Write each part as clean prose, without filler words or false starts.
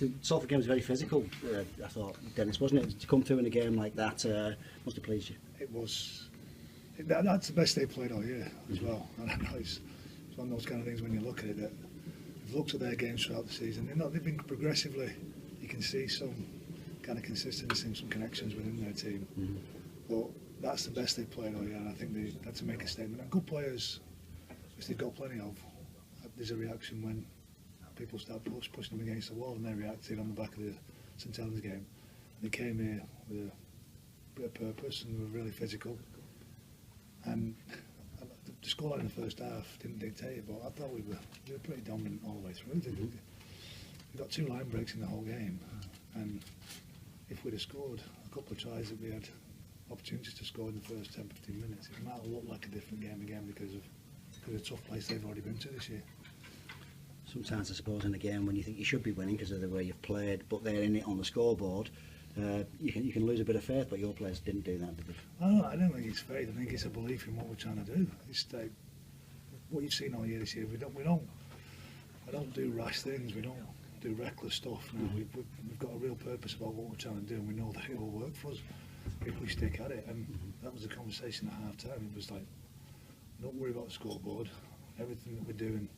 The Salford game was very physical, I thought, Dennis, wasn't it? To come through in a game like that must have pleased you. It was. That's the best they played all year as well. And I know it's one of those kind of things when you look at it, that you've looked at their games throughout the season, they've been progressively, you can see some kind of consistency and some connections within their team. But that's the best they've played all year, and I think they had to make a statement. And good players, which they've got plenty of, there's a reaction when people start pushing them against the wall, and they reacted on the back of the St Helens game. They came here with a bit of purpose and were really physical. And the scoreline in the first half didn't dictate it, but I thought we were pretty dominant all the way through. We got 2 line breaks in the whole game, and if we'd have scored a couple of tries that we had opportunities to score in the first 10-15 minutes, it might have looked like a different game again because of the tough place they've already been to this year. Sometimes I suppose in a game when you think you should be winning because of the way you've played, but they're in it on the scoreboard, you can lose a bit of faith, but your players didn't do that, did they? I don't think it's faith. I think it's a belief in what we're trying to do. It's like what you've seen all year this year. We don't do rash things. We don't do reckless stuff. No, we've got a real purpose about what we're trying to do, and we know that it will work for us if we stick at it. And that was the conversation at half time. It was like, don't worry about the scoreboard. Everything that we're doing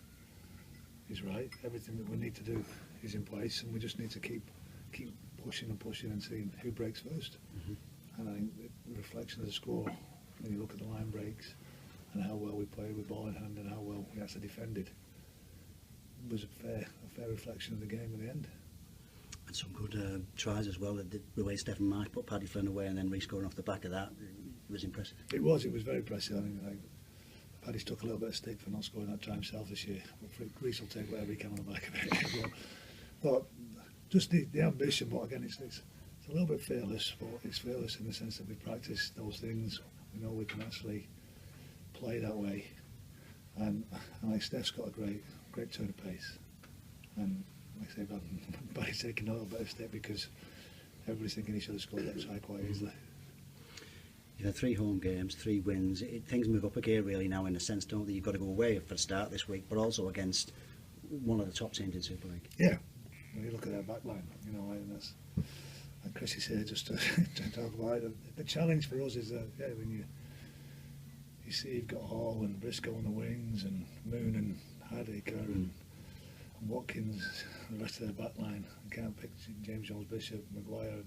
is right. Everything that we need to do is in place, and we just need to keep pushing and pushing and seeing who breaks first. And I think the reflection of the score, when you look at the line breaks and how well we played with ball in hand and how well we actually defended, was a fair reflection of the game in the end. And some good tries as well. The way Stephen Marsh put Paddy Flynn away and then re-scoring off the back of that, it was impressive. It was very impressive. I think Paddy's took a little bit of stick for not scoring that try himself this year. Reece will take whatever he can on the back of it. but just the ambition, but again it's a little bit fearless, but it's fearless in the sense that we practice those things. We know we can actually play that way, and like Steph's got a great turn of pace, and like I say, Paddy's taking a little bit of step because everybody's thinking he should have scored that try quite easily. You've had 3 home games, 3 wins. Things move up again really now in a sense, don't they? You've got to go away for the start this week, but also against one of the top teams in Super League. Yeah, when you look at their back line, and that's, and Chris is here just to talk about it. The challenge for us is that when you see you've got Hall and Briscoe on the wings, and Moon and Hadiker and Watkins, the rest of their back line. I can't pick James Jones, Bishop, Maguire,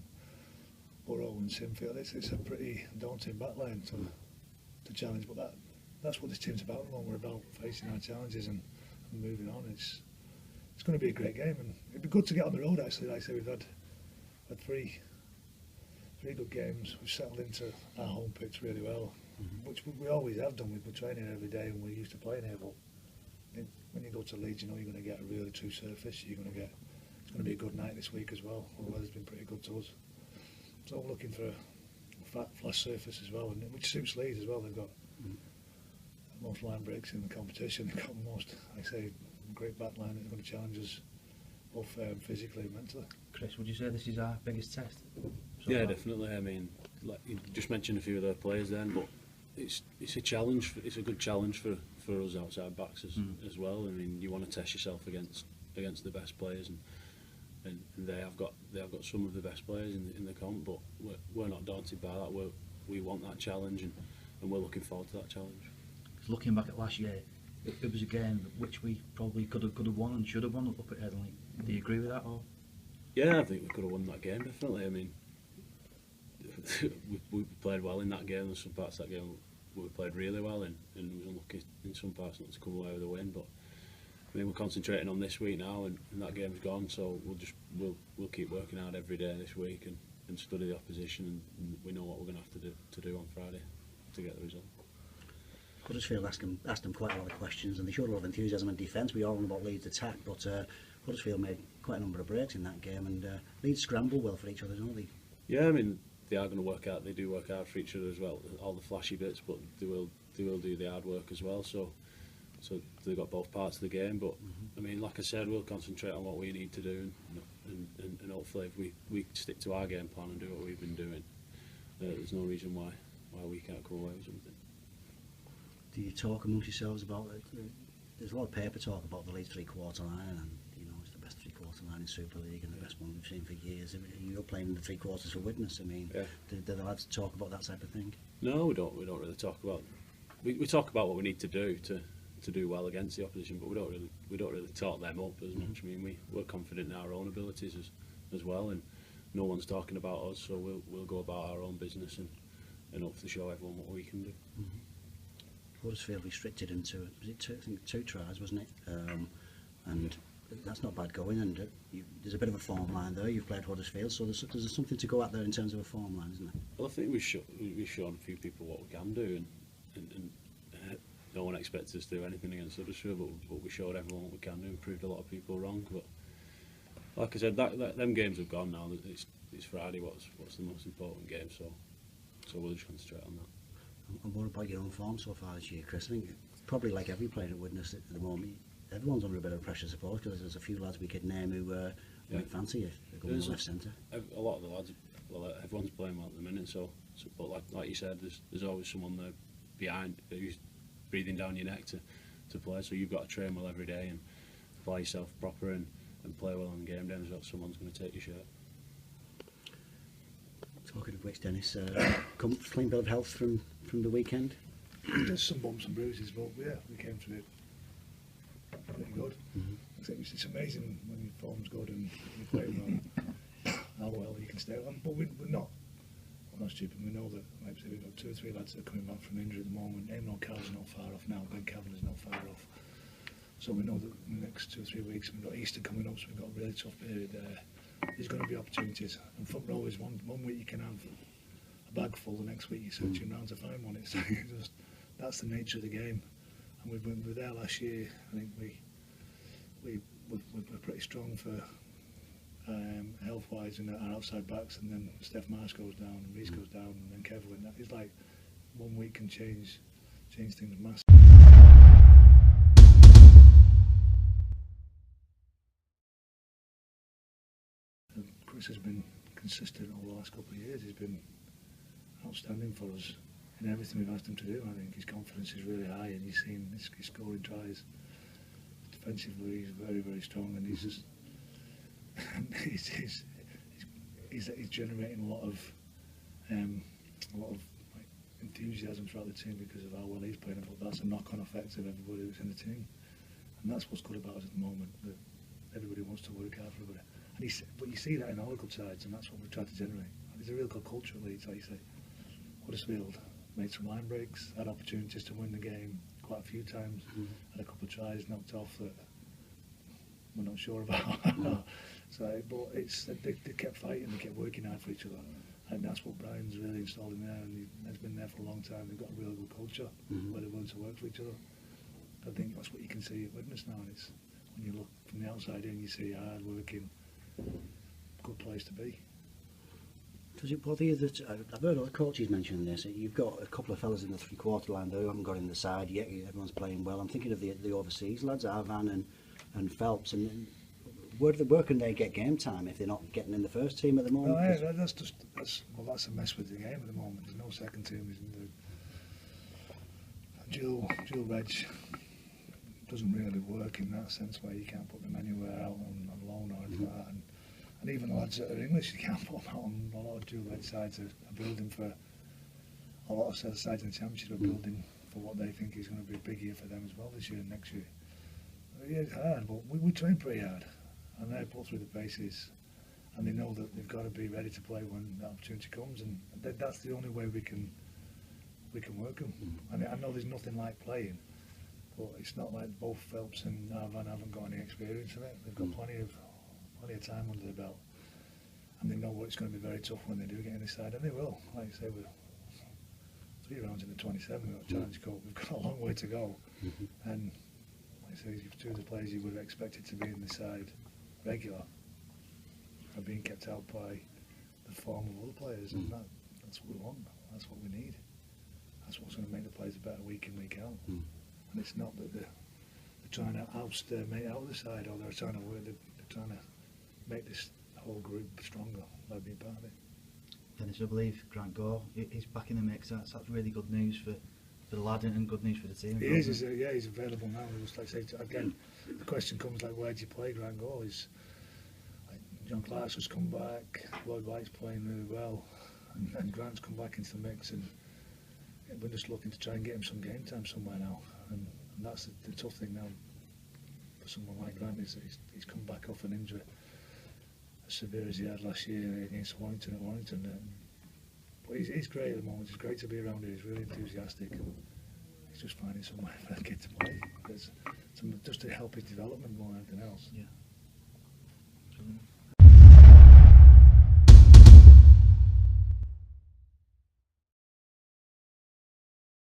Burrow and Sinfield. It's a pretty daunting back line to challenge, but that's what this team's about at the moment. We're about facing our challenges and moving on. It's going to be a great game, and it'd be good to get on the road actually. Like I say, we've had 3 good games. We've settled into our home pitch really well, which we always have done. We're training every day and we're used to playing here, but when you go to Leeds, you know you're going to get a really true surface. It's going to be a good night this week as well. The weather's been pretty good to us. So we're looking for a flat surface as well, which suits Leeds as well. They've got the most line breaks in the competition. They've got the most, I say, great back line that's going to challenge us both physically and mentally. Chris, would you say this is our biggest test? Yeah, definitely. I mean, like you just mentioned a few of their players then, but it's a challenge. It's a good challenge for us outside backs as well. I mean, you want to test yourself against the best players, and they have got some of the best players in the comp, but we're not daunted by that. We want that challenge, and we're looking forward to that challenge. Looking back at last year, it was a game which we probably could have won and should have won up at Headingley. Do you agree with that? Or? Yeah, I think we could have won that game, definitely. I mean, we played well in that game. There's some parts of that game we played really well in, and we were unlucky in some parts not to come away with a win. But I mean, we're concentrating on this week now, and that game's gone. So we'll keep working hard every day this week and study the opposition, and we know what we're going to have to do on Friday to get the result. Huddersfield asked them quite a lot of questions, and they showed a lot of enthusiasm in defence. We all know about Leeds' attack, but Huddersfield made quite a number of breaks in that game, and Leeds scramble well for each other, don't they? Yeah, I mean, they are going to work out. They do work hard for each other as well. All the flashy bits, but they will do the hard work as well. So they've got both parts of the game. But I mean, like I said, we'll concentrate on what we need to do, and hopefully, if we stick to our game plan and do what we've been doing, there's no reason why we can't come away with something. Do you talk amongst yourselves about it? There's a lot of paper talk about the Leeds three-quarter line, and it's the best three-quarter line in Super League and the best one we've seen for years. You're playing in the three quarters for Widnes. I mean, do the lads talk about that type of thing? No, we don't really talk about. We talk about what we need to do to do well against the opposition, but we don't really talk them up as much. I mean, we're confident in our own abilities as well, and no one's talking about us, so we'll go about our own business and hopefully show everyone what we can do. Huddersfield restricted him to, was it two tries, wasn't it? And that's not bad going, and there's a bit of a form line there. You've played Huddersfield, so there's something to go at there in terms of a form line, isn't there? Well, I think we've shown a few people what we can do, and no one expects us to do anything against Huddersfield, but we showed everyone what we can do and proved a lot of people wrong. But like I said, them games have gone now. It's Friday. What's the most important game? So we'll just concentrate on that. And what about your own form so far this year, Chris? I think probably like every player at Widnes at the moment, everyone's under a bit of pressure, I suppose, because there's a few lads we could name who might fancy you. They're going left centre. A lot of the lads, well, everyone's playing well at the minute. So but like you said, there's always someone there behind who's breathing down your neck to play. So you've got to train well every day and apply yourself proper and play well on game day. There's someone's going to take your shirt. Talking of which, Dennis, clean bill of health from the weekend. There's some bumps and bruises, but yeah, we came through it pretty good. I think it's amazing when your form's good and you play well, how well you can stay on. But we're not stupid. We know that, like I said, we've got 2 or 3 lads that are coming back from injury at the moment. Eamon O'Callaghan's not far off now. Ben Kavanagh's not far off. So we know that in the next 2 or 3 weeks, we've got Easter coming up, so we've got a really tough period there. There's going to be opportunities. And front row is one week you can have a bag full, the next week you're searching around to find one. It's just, that's the nature of the game. And we were there last year. I think we're pretty strong for health-wise in our outside backs, and then Steph Marsh goes down, and Reece goes down, and then Kevin. It's like 1 week can change things massively. Chris has been consistent over the last couple of years. He's been outstanding for us in everything we've asked him to do. I think his confidence is really high, and you've seen his scoring tries. Defensively, he's very, very strong, and he's just he's generating a lot of like, enthusiasm throughout the team because of how well he's playing. But that's a knock-on effect of everybody who's in the team, and that's what's good about us at the moment. That everybody wants to work hard for everybody. But you see that in all the club sides, and that's what we've tried to generate. There's a real good culture at Leeds, like you say. Huddersfield made some line breaks, had opportunities to win the game quite a few times, had a couple of tries knocked off that we're not sure about. So, but they kept fighting, they kept working hard for each other, and that's what Brian's really installed in there, and he's been there for a long time. They've got a really good culture where they're willing to work for each other. I think that's what you can see at Widnes now, and it's when you look from the outside in, you see hard working, good place to be. Does it bother you that I've heard other coaches mention this? You've got a couple of fellas in the three-quarter line there who haven't got in the side yet. Everyone's playing well. I'm thinking of the overseas lads, Arvan and Phelps. And where can they get game time if they're not getting in the first team at the moment? No, that's a mess with the game at the moment. There's no second team. Dual reg doesn't really work in that sense where you can't put them anywhere out on loan or anything like that. And even the lads that are English, you can't put them out on a lot of dual red sides are building for a lot of sides in the championship are building for what they think is going to be a big year for them as well this year and next year. Yeah, it's hard, but we train pretty hard, and they pull through the paces, and they know that they've got to be ready to play when the opportunity comes, and that's the only way we can work them. And I know there's nothing like playing, but it's not like both Phelps and Arvan haven't got any experience in it. They've got plenty of time under their belt, and they know what it's going to be very tough when they do get in the side, and they will. Like I say, we're 3 rounds in the 27, we've got a Challenge Cup, we've got a long way to go, and like I say, 2 of the players you would have expected to be in the side regular are being kept out by the form of other players, and that's what we want, that's what we need, that's what's going to make the players better week in, week out. And it's not that they're trying to oust their mate out of the side, or they're trying to work, they're trying to make this whole group stronger by being part of it. Dennis, I believe Grant Gore is back in the mix. That's really good news for the lad and good news for the team. He is, he's available now. Just like I say, again, the question comes like, where do you play Grant Gore? John Clarkson's come back, Lloyd White's playing really well, and Grant's come back into the mix, and we're just looking to try and get him some game time somewhere now, and that's the tough thing now for someone like Grant, is that he's come back off an injury as severe as he had last year against Warrington at Warrington. But he's great at the moment. It's great to be around him. He's really enthusiastic, and he's just finding somewhere for the kid to play. Just to help his development more than anything else. Yeah. Brilliant.